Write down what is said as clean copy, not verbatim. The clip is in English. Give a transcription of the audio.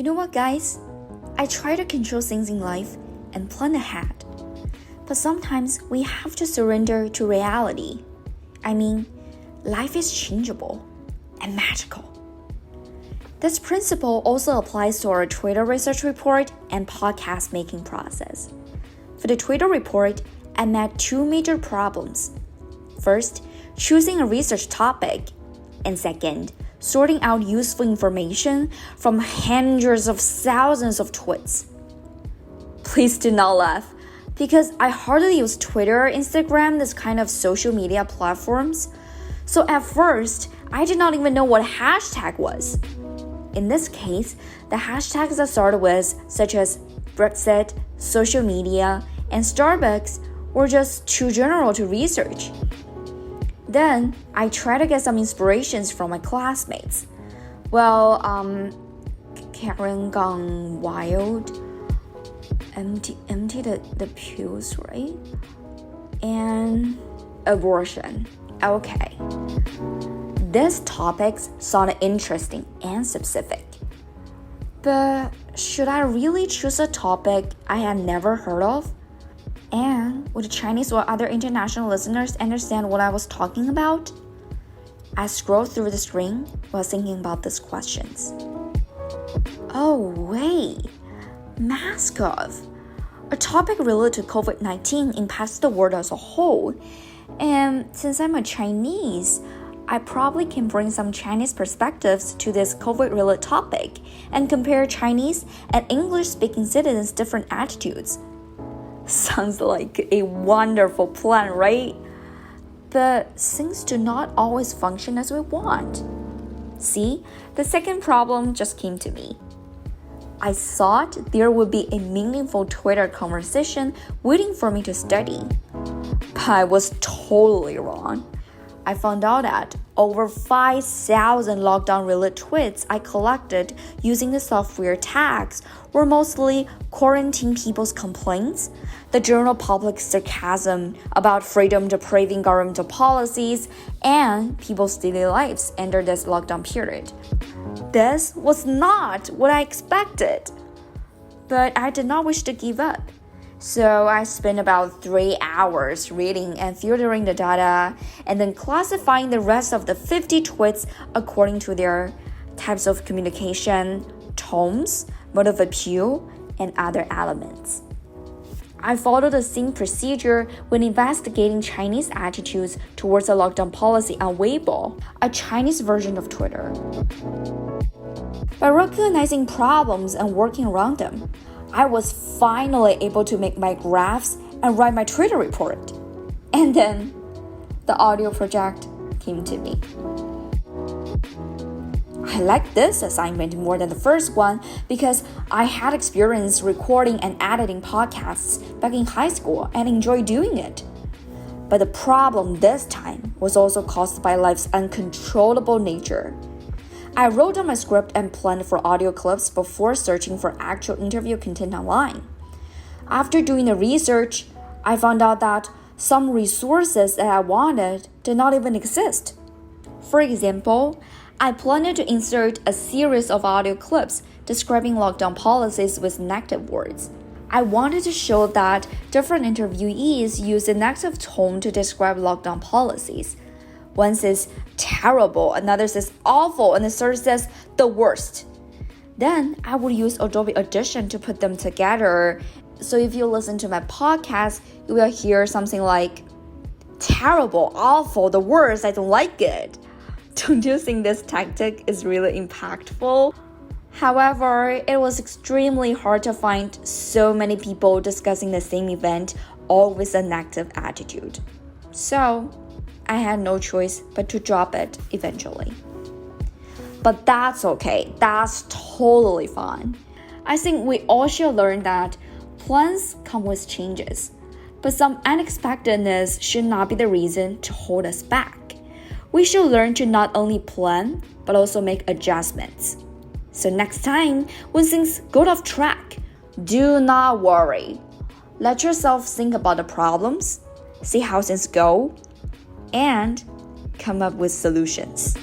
know what, guys? I try to control things in life and plan ahead. But sometimes we have to surrender to reality. I mean, life is changeable and magical. This principle also applies to our Twitter research report and podcast making process. For the Twitter report, I met two major problems. First, choosing a research topic, and second, sorting out useful information from hundreds of thousands of tweets. Please do not laugh, because I hardly use Twitter or Instagram, this kind of social media platforms. So at first, I did not even know what hashtag was. In this case, the hashtags I started with, such as Brexit, social media, and Starbucks, were just too general to research. Then, I tried to get some inspirations from my classmates. Well, Karen gone wild, empty the pews, right? And abortion. Okay. These topics sounded interesting and specific. But should I really choose a topic I had never heard of? And would Chinese or other international listeners understand what I was talking about? I scrolled through the screen while thinking about these questions. Oh, wait. Mask off. A topic related to COVID-19 impacts the world as a whole. And since I'm a Chinese, I probably can bring some Chinese perspectives to this COVID-related topic and compare Chinese and English-speaking citizens' different attitudes. Sounds like a wonderful plan, right? But things do not always function as we want. See, the second problem just came to me. I thought there would be a meaningful Twitter conversation waiting for me to study. But I was totally wrong. I found out that over 5,000 lockdown-related tweets I collected using the software tags were mostly quarantine people's complaints, the general public's sarcasm about freedom-depriving governmental policies, and people's daily lives under this lockdown period. This was not what I expected. But I did not wish to give up. So I spent about 3 hours reading and filtering the data and then classifying the rest of the 50 tweets according to their types of communication, tones, mode of appeal, and other elements. I followed the same procedure when investigating Chinese attitudes towards the lockdown policy on Weibo, a Chinese version of Twitter. By recognizing problems and working around them, I was finally able to make my graphs and write my Twitter report. And then the audio project came to me. I liked this assignment more than the first one because I had experience recording and editing podcasts back in high school and enjoyed doing it. But the problem this time was also caused by life's uncontrollable nature. I wrote down my script and planned for audio clips before searching for actual interview content online. After doing the research, I found out that some resources that I wanted did not even exist. For example, I planned to insert a series of audio clips describing lockdown policies with negative words. I wanted to show that different interviewees use a negative tone to describe lockdown policies. One says terrible, another says awful, and the third says the worst. Then I would use Adobe Audition to put them together. So if you listen to my podcast, you will hear something like terrible, awful, the worst, I don't like it. Don't you think this tactic is really impactful? However, it was extremely hard to find so many people discussing the same event, all with a negative attitude. So I had no choice but to drop it eventually. But that's okay. That's totally fine. I think we all should learn that plans come with changes, but some unexpectedness should not be the reason to hold us back. We should learn to not only plan, but also make adjustments. So next time, when things go off track, do not worry. Let yourself think about the problems, see how things go, and come up with solutions.